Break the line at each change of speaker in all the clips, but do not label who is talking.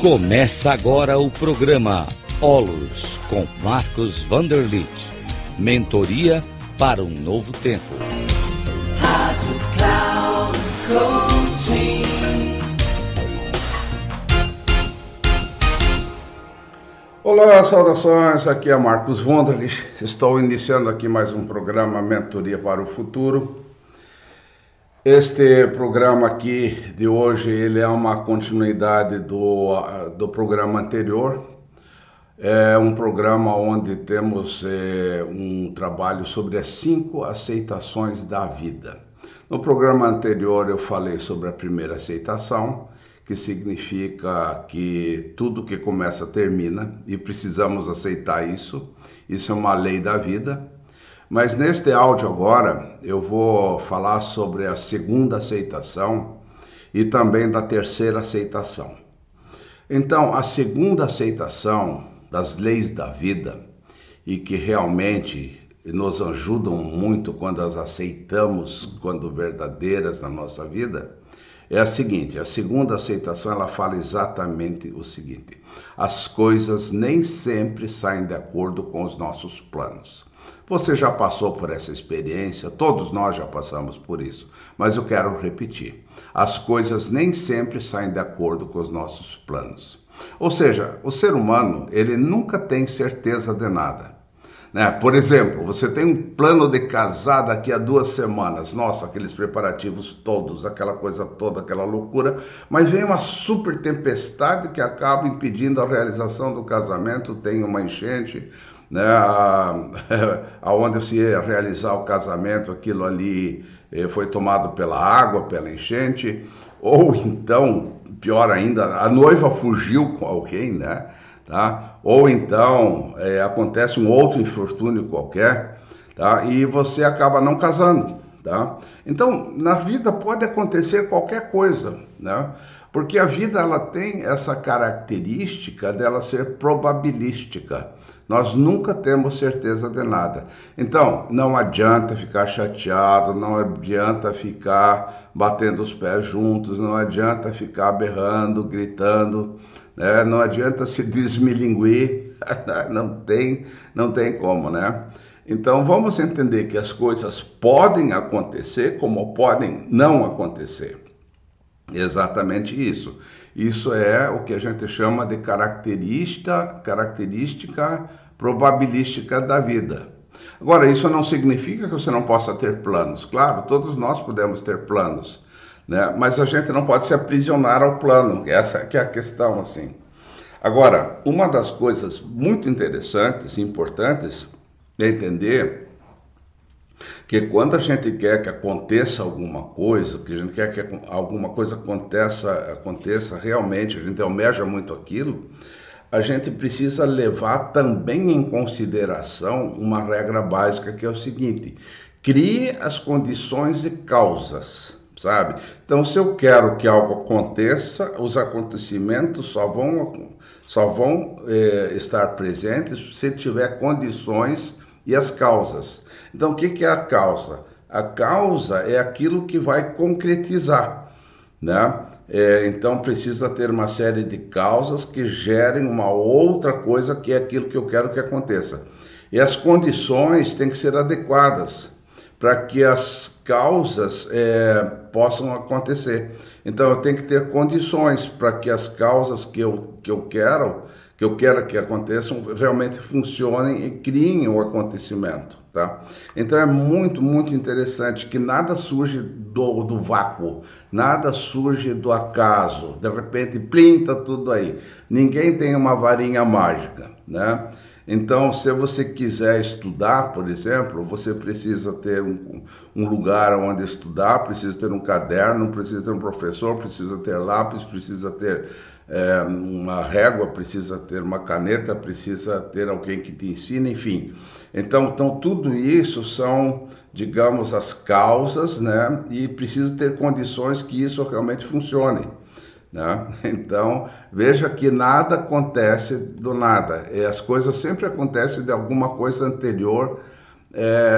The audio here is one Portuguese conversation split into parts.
Começa agora o programa Olus com Marcos Vanderlit. Mentoria para um novo tempo.
Rádio Cloud Coaching.
Olá, saudações, aqui é Marcos Vanderlit. Estou iniciando aqui mais um programa Mentoria para o Futuro. Este programa aqui de hoje, ele é uma continuidade do programa anterior. É um programa onde temos um trabalho sobre as 5 aceitações da vida. No programa anterior eu falei sobre a primeira aceitação, que significa que tudo que começa termina e precisamos aceitar isso. Isso é uma lei da vida. Mas neste áudio agora eu vou falar sobre a segunda aceitação e também da terceira aceitação. Então, a segunda aceitação das leis da vida, e que realmente nos ajudam muito quando as aceitamos quando verdadeiras na nossa vida, é a seguinte: a segunda aceitação, ela fala exatamente o seguinte: as coisas nem sempre saem de acordo com os nossos planos. Você já passou por essa experiência, todos nós já passamos por isso, mas eu quero repetir: as coisas nem sempre saem de acordo com os nossos planos. Ou seja, o ser humano, ele nunca tem certeza de nada. Por exemplo, você tem um plano de casar daqui a 2 semanas, nossa, aqueles preparativos todos, aquela coisa toda, aquela loucura, mas vem uma super tempestade que acaba impedindo a realização do casamento, tem uma enchente, aonde se ia realizar o casamento, aquilo ali foi tomado pela água, pela enchente, ou então, pior ainda, a noiva fugiu com alguém, tá? Ou então acontece um outro infortúnio qualquer, tá? E você acaba não casando, tá? Então, na vida pode acontecer qualquer coisa, porque a vida, ela tem essa característica dela ser probabilística. Nós nunca temos certeza de nada. Então, não adianta ficar chateado, não adianta ficar batendo os pés juntos, não adianta ficar berrando, gritando, não adianta se desmilinguir, não tem como, Então, vamos entender que as coisas podem acontecer como podem não acontecer. Exatamente isso. Isso é o que a gente chama de característica probabilística da vida. Agora, isso não significa que você não possa ter planos. Claro, todos nós podemos ter planos, mas a gente não pode se aprisionar ao plano. Essa que é a questão, assim. Agora, uma das coisas muito interessantes e importantes é entender que quando a gente quer que aconteça alguma coisa, que a gente quer que alguma coisa aconteça realmente, a gente almeja muito aquilo, a gente precisa levar também em consideração uma regra básica, que é o seguinte: crie as condições e causas, sabe? Então, se eu quero que algo aconteça, os acontecimentos só vão estar presentes se tiver condições e as causas. Então, o que é a causa? A causa é aquilo que vai concretizar, Então, precisa ter uma série de causas que gerem uma outra coisa, que é aquilo que eu quero que aconteça. E as condições têm que ser adequadas para que as causas possam acontecer. Então, eu tenho que ter condições para que as causas que eu quero que aconteçam realmente funcionem e criem o acontecimento, tá? Então é muito, muito interessante que nada surge do vácuo, nada surge do acaso, de repente plinta tudo aí. Ninguém tem uma varinha mágica, Então, se você quiser estudar, por exemplo, você precisa ter um lugar onde estudar, precisa ter um caderno, precisa ter um professor, precisa ter lápis, precisa ter uma régua, precisa ter uma caneta, precisa ter alguém que te ensine, enfim. Então tudo isso são, digamos, as causas, E precisa ter condições que isso realmente funcione. Então, veja que nada acontece do nada. As coisas sempre acontecem de alguma coisa anterior,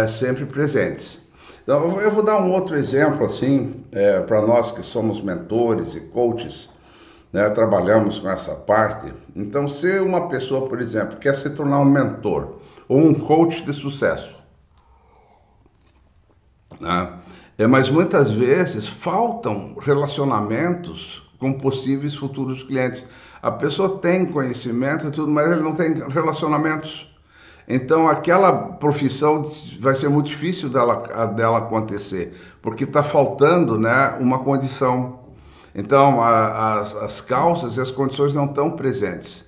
sempre presentes. Então, eu vou dar um outro exemplo, assim, para nós que somos mentores e coaches, né? Trabalhamos com essa parte. Então, se uma pessoa, por exemplo, quer se tornar um mentor ou um coach de sucesso, né? Mas muitas vezes faltam relacionamentos com possíveis futuros clientes. A pessoa tem conhecimento e tudo, mas ele não tem relacionamentos. Então aquela profissão vai ser muito difícil dela acontecer, porque está faltando, né, uma condição. Então as causas e as condições não estão presentes,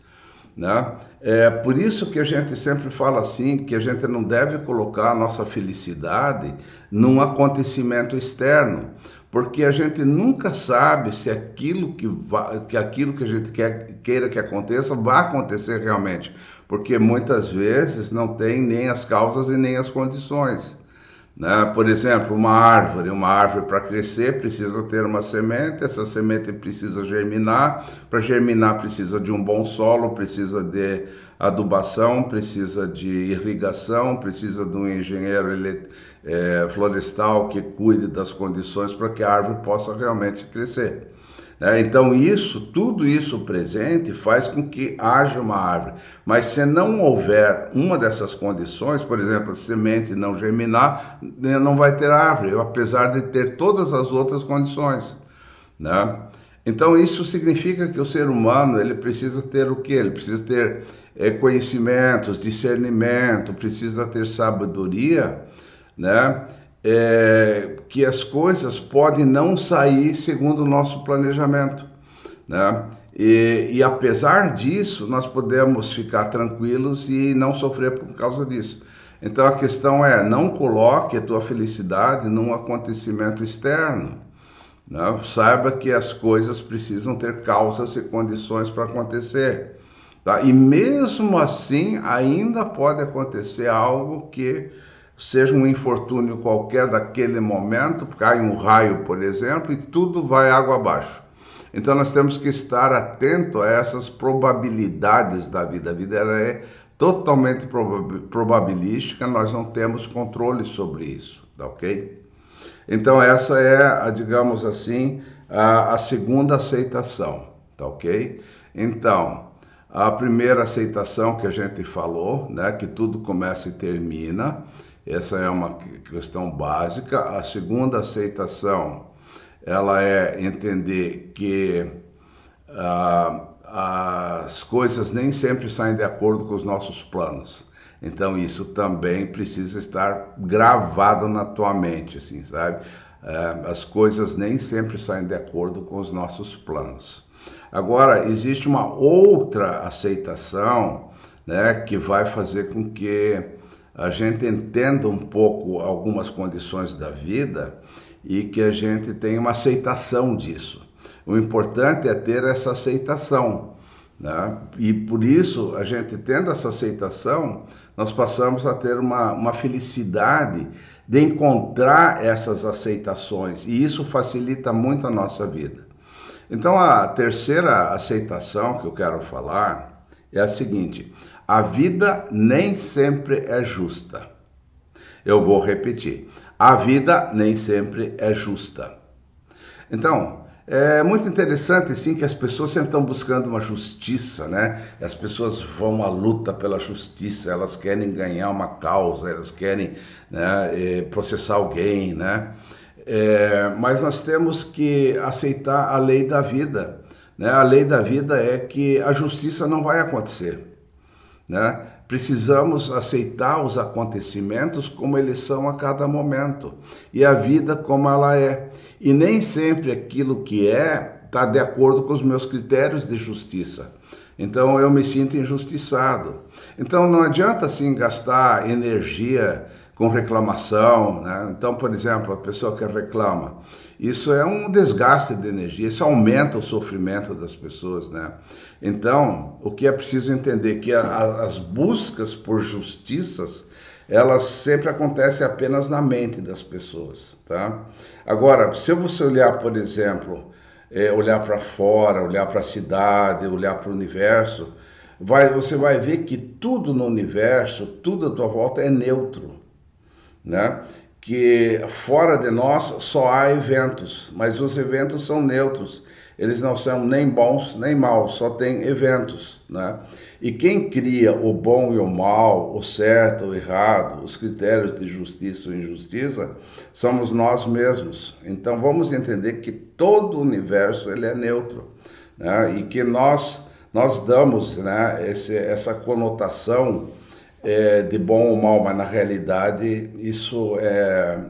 né? É por isso que a gente sempre fala assim, que a gente não deve colocar a nossa felicidade num acontecimento externo, porque a gente nunca sabe se aquilo que a gente queira que aconteça vai acontecer realmente, porque muitas vezes não tem nem as causas e nem as condições, né? Por exemplo, uma árvore para crescer precisa ter uma semente, essa semente precisa germinar, para germinar precisa de um bom solo, precisa de adubação, precisa de irrigação, precisa de um engenheiro florestal que cuide das condições para que a árvore possa realmente crescer. Então tudo isso presente faz com que haja uma árvore, mas se não houver uma dessas condições, por exemplo, a semente não germinar, não vai ter árvore, apesar de ter todas as outras condições, né? Então isso significa que o ser humano ele precisa ter o quê? Ele precisa ter conhecimentos, discernimento, precisa ter sabedoria, né? Que as coisas podem não sair segundo o nosso planejamento, né? E apesar disso, nós podemos ficar tranquilos e não sofrer por causa disso. Então a questão é, não coloque a tua felicidade num acontecimento externo, né? Saiba que as coisas precisam ter causas e condições para acontecer, tá? E mesmo assim, ainda pode acontecer algo que seja um infortúnio qualquer daquele momento, cai um raio, por exemplo, e tudo vai água abaixo. Então nós temos que estar atento a essas probabilidades da vida. A vida ela é totalmente probabilística, nós não temos controle sobre isso, tá ok? Então essa é, digamos assim, a segunda aceitação, tá ok? Então, a primeira aceitação que a gente falou, né, que tudo começa e termina, essa é uma questão básica. A segunda aceitação, ela é entender que as coisas nem sempre saem de acordo com os nossos planos. Então isso também precisa estar gravado na tua mente, assim, sabe? As coisas nem sempre saem de acordo com os nossos planos. Agora, existe uma outra aceitação, né, que vai fazer com que a gente entenda um pouco algumas condições da vida e que a gente tenha uma aceitação disso. O importante é ter essa aceitação, né? E por isso, a gente tendo essa aceitação, nós passamos a ter uma felicidade de encontrar essas aceitações, e isso facilita muito a nossa vida. Então, a terceira aceitação que eu quero falar é a seguinte: a vida nem sempre é justa. Eu vou repetir. A vida nem sempre é justa. Então, é muito interessante, assim, que as pessoas sempre estão buscando uma justiça, né? As pessoas vão à luta pela justiça, elas querem ganhar uma causa, elas querem, né, processar alguém, né? Mas nós temos que aceitar a lei da vida, né? A lei da vida é que a justiça não vai acontecer, né? Precisamos aceitar os acontecimentos como eles são a cada momento e a vida como ela é. E nem sempre aquilo que está de acordo com os meus critérios de justiça. Então eu me sinto injustiçado. Então não adianta assim gastar energia com reclamação, né? Então, por exemplo, a pessoa que reclama, isso é um desgaste de energia, isso aumenta o sofrimento das pessoas, né? Então, o que é preciso entender que as buscas por justiças, elas sempre acontecem apenas na mente das pessoas, tá? Agora, se você olhar, por exemplo, olhar para fora, olhar para a cidade, olhar para o universo, você vai ver que tudo no universo, tudo à tua volta é neutro, né? que fora de nós só há eventos, mas os eventos são neutros. Eles não são nem bons nem maus, só tem eventos, né? E quem cria o bom e o mal, o certo, o errado, os critérios de justiça ou injustiça, somos nós mesmos. Então vamos entender que todo o universo ele é neutro, né? E que nós damos, né, essa conotação de bom ou mal, mas na realidade isso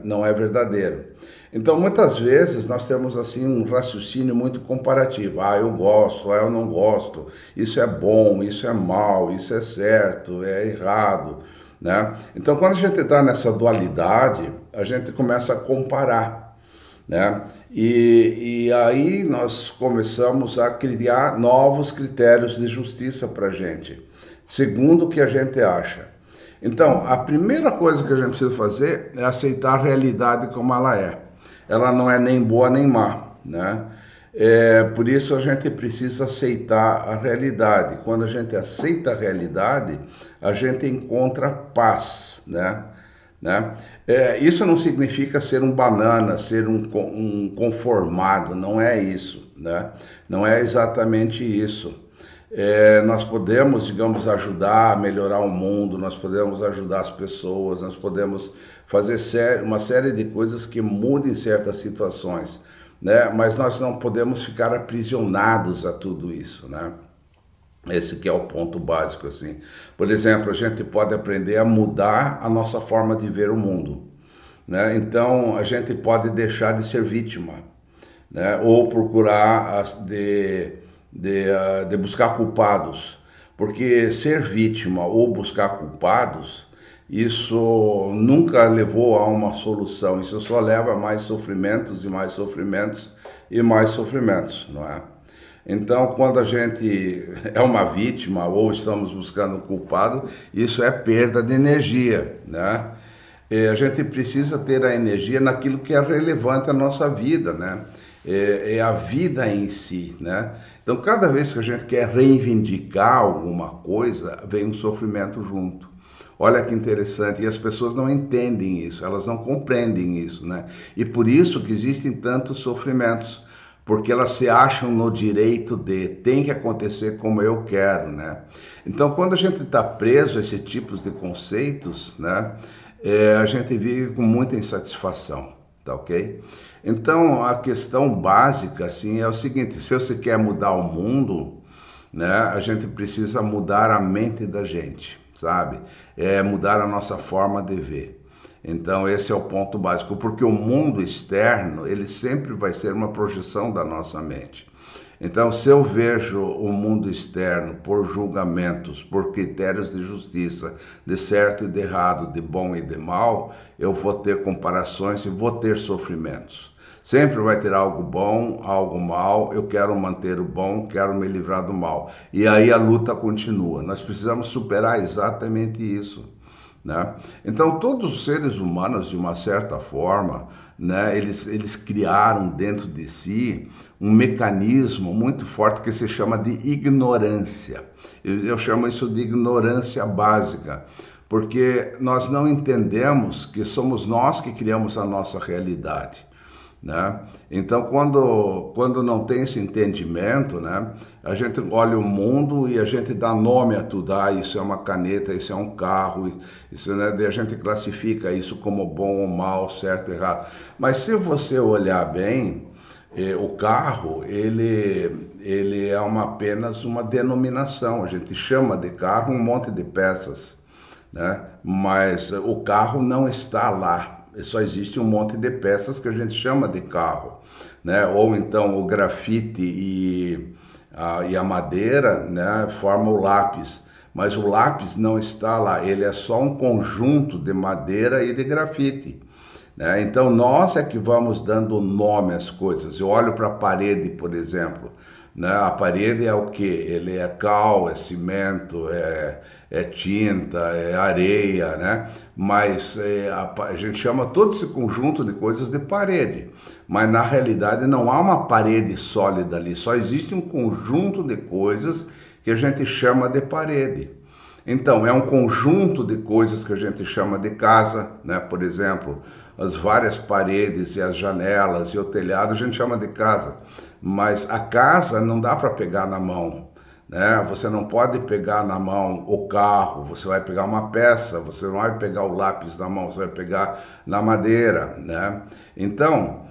não é verdadeiro. Então, muitas vezes, nós temos assim um raciocínio muito comparativo. Ah, eu gosto, ah, eu não gosto. Isso é bom, isso é mal, isso é certo, é errado, né? Então, quando a gente está nessa dualidade, a gente começa a comparar, né? E aí nós começamos a criar novos critérios de justiça para a gente, segundo o que a gente acha. Então, a primeira coisa que a gente precisa fazer é aceitar a realidade como ela é. Ela não é nem boa nem má, né? Por isso a gente precisa aceitar a realidade. Quando a gente aceita a realidade, a gente encontra paz, né? Isso não significa ser um banana, ser um conformado, não é isso, né? Não é exatamente isso. Nós podemos, digamos, ajudar a melhorar o mundo, nós podemos ajudar as pessoas, nós podemos fazer uma série de coisas que mudem certas situações, né? Mas nós não podemos ficar aprisionados a tudo isso, né? Esse que é o ponto básico, assim. Por exemplo, a gente pode aprender a mudar a nossa forma de ver o mundo, né? Então, a gente pode deixar de ser vítima, né? Ou procurar de buscar culpados, porque ser vítima ou buscar culpados, isso nunca levou a uma solução, isso só leva a mais sofrimentos e mais sofrimentos e mais sofrimentos, não é? Então, quando a gente é uma vítima ou estamos buscando um culpado, isso é perda de energia, né? A gente precisa ter a energia naquilo que é relevante à nossa vida, né? É a vida em si, né? Então, cada vez que a gente quer reivindicar alguma coisa, vem um sofrimento junto. Olha que interessante, e as pessoas não entendem isso, elas não compreendem isso, né? E por isso que existem tantos sofrimentos, porque elas se acham no direito de, tem que acontecer como eu quero, né? Então, quando a gente está preso a esses tipos de conceitos, né, a gente vive com muita insatisfação, tá ok? Então, a questão básica, assim, é o seguinte, se você quer mudar o mundo, né, a gente precisa mudar a mente da gente, sabe? Mudar a nossa forma de ver. Então, esse é o ponto básico, porque o mundo externo, ele sempre vai ser uma projeção da nossa mente. Então, se eu vejo o mundo externo por julgamentos, por critérios de justiça, de certo e de errado, de bom e de mal, eu vou ter comparações e vou ter sofrimentos. Sempre vai ter algo bom, algo mal, eu quero manter o bom, quero me livrar do mal. E aí a luta continua. Nós precisamos superar exatamente isso, né? Então, todos os seres humanos, de uma certa forma, né, eles criaram dentro de si um mecanismo muito forte que se chama de ignorância. Eu chamo isso de ignorância básica, porque nós não entendemos que somos nós que criamos a nossa realidade, né? Então, quando não tem esse entendimento, né, a gente olha o mundo e a gente dá nome a tudo. Ah, isso é uma caneta, isso é um carro, isso, né, a gente classifica isso como bom ou mal, certo ou errado. Mas se você olhar bem, o carro, ele é apenas uma denominação. A gente chama de carro um monte de peças, né? Mas o carro não está lá. Só existe um monte de peças que a gente chama de carro, né? Ou então o grafite e a madeira, né, formam o lápis, mas o lápis não está lá, ele é só um conjunto de madeira e de grafite, né? Então nós é que vamos dando nome às coisas. Eu olho para a parede, por exemplo, né? A parede é o que? Ele é cal, é cimento, é tinta, é areia, né? Mas a gente chama todo esse conjunto de coisas de parede. Mas na realidade não há uma parede sólida ali, só existe um conjunto de coisas que a gente chama de parede. Então, é um conjunto de coisas que a gente chama de casa, né? Por exemplo, as várias paredes e as janelas e o telhado a gente chama de casa, mas a casa não dá para pegar na mão, né? Você não pode pegar na mão o carro, você vai pegar uma peça, você não vai pegar o lápis na mão, você vai pegar na madeira, né? Então,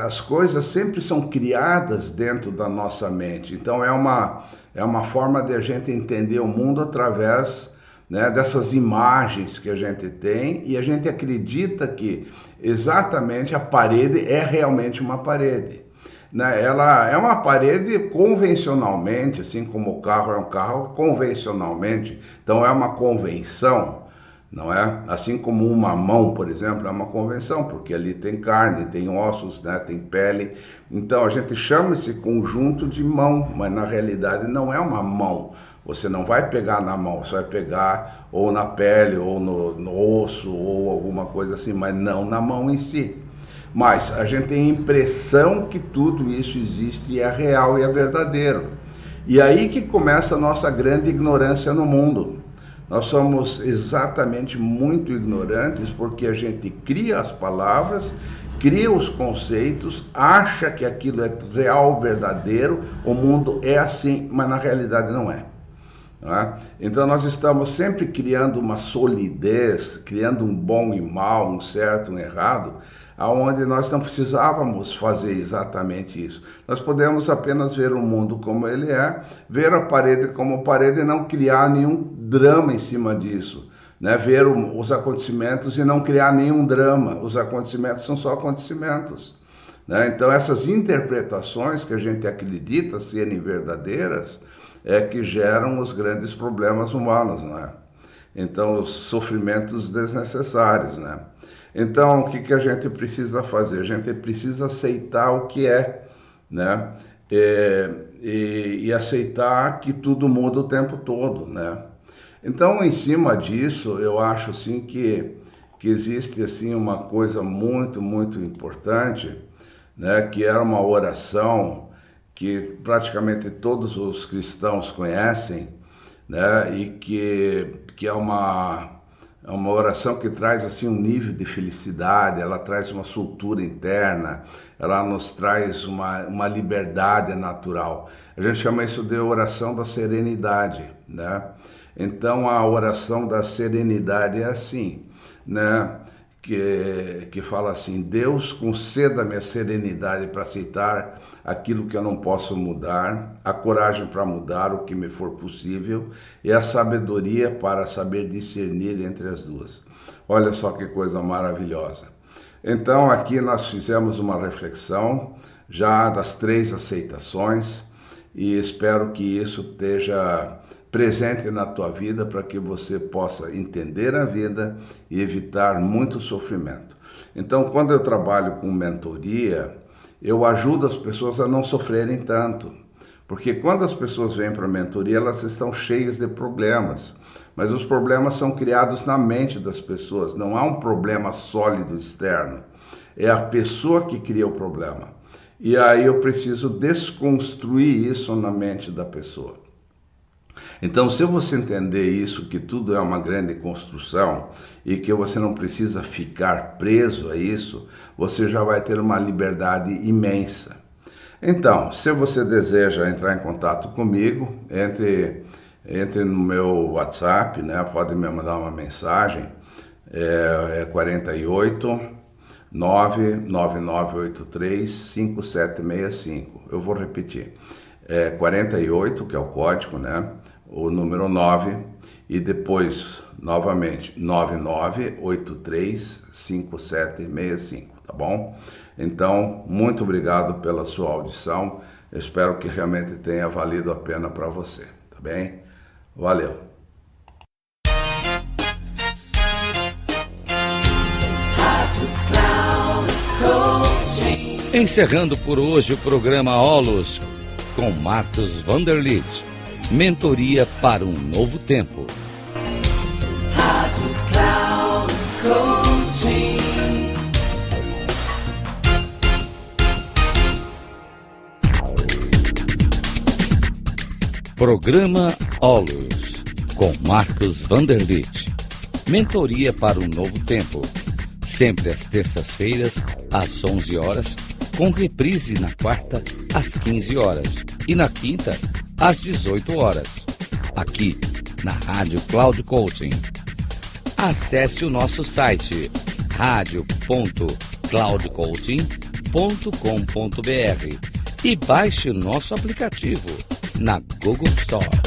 as coisas sempre são criadas dentro da nossa mente. Então, é uma forma de a gente entender o mundo através, né, dessas imagens que a gente tem, e a gente acredita que exatamente a parede é realmente uma parede. Né? Ela é uma parede convencionalmente, assim como o carro é um carro convencionalmente, então é uma convenção, não é? Assim como uma mão, por exemplo, é uma convenção, porque ali tem carne, tem ossos, né? Tem pele. Então a gente chama esse conjunto de mão, mas na realidade não é uma mão. Você não vai pegar na mão, você vai pegar ou na pele, ou no osso, ou alguma coisa assim, mas não na mão em si. Mas a gente tem a impressão que tudo isso existe e é real e é verdadeiro. E aí que começa a nossa grande ignorância no mundo. Nós somos exatamente muito ignorantes porque a gente cria as palavras, cria os conceitos, acha que aquilo é real, verdadeiro, o mundo é assim, mas na realidade não é. Então nós estamos sempre criando uma solidez, criando um bom e mal, um certo e um errado, aonde nós não precisávamos fazer exatamente isso. Nós podemos apenas ver o mundo como ele é, ver a parede como parede e não criar nenhum drama em cima disso, né? Ver os acontecimentos e não criar nenhum drama. Os acontecimentos são só acontecimentos, né? Então essas interpretações que a gente acredita serem verdadeiras é que geram os grandes problemas humanos, né? Então os sofrimentos desnecessários, né? Então, o que a gente precisa fazer? A gente precisa aceitar o que é, né? E aceitar que tudo muda o tempo todo, né? Então, em cima disso, eu acho assim que existe assim uma coisa muito, muito importante, né? Que era uma oração que praticamente todos os cristãos conhecem, né? E que é uma oração que traz assim um nível de felicidade, ela traz uma soltura interna, ela nos traz uma liberdade natural. A gente chama isso de oração da serenidade, né? Então a oração da serenidade é assim, né? Que fala assim: Deus, conceda-me a serenidade para aceitar aquilo que eu não posso mudar, a coragem para mudar o que me for possível e a sabedoria para saber discernir entre as duas. Olha só que coisa maravilhosa. Então aqui nós fizemos uma reflexão já das 3 aceitações e espero que isso esteja presente na tua vida para que você possa entender a vida e evitar muito sofrimento. Então, quando eu trabalho com mentoria, eu ajudo as pessoas a não sofrerem tanto, porque quando as pessoas vêm para a mentoria, elas estão cheias de problemas, mas os problemas são criados na mente das pessoas, não há um problema sólido externo, é a pessoa que cria o problema. E aí eu preciso desconstruir isso na mente da pessoa. Então, se você entender isso, que tudo é uma grande construção e que você não precisa ficar preso a isso, você já vai ter uma liberdade imensa. Então, se você deseja entrar em contato comigo, entre no meu WhatsApp, né? Pode me mandar uma mensagem, é 48 99983 5765. Eu vou repetir, 48, que é o código, né? O número 9 e depois, novamente, 99835765, tá bom? Então, muito obrigado pela sua audição, eu espero que realmente tenha valido a pena para você, tá bem? Valeu!
Encerrando por hoje o programa Olos com Marcos Vanderlitt. Mentoria para um novo tempo.
Rádio Cloud Coaching.
Programa Olos. com Marcos Vanderlit. Mentoria para um novo tempo. Sempre às terças-feiras, às 11 horas, com reprise na quarta, às 15 horas e na quinta, às 18 horas. Aqui, na Rádio Cloud Coaching. Acesse o nosso site radio.cloudcoaching.com.br e baixe o nosso aplicativo na Google Store.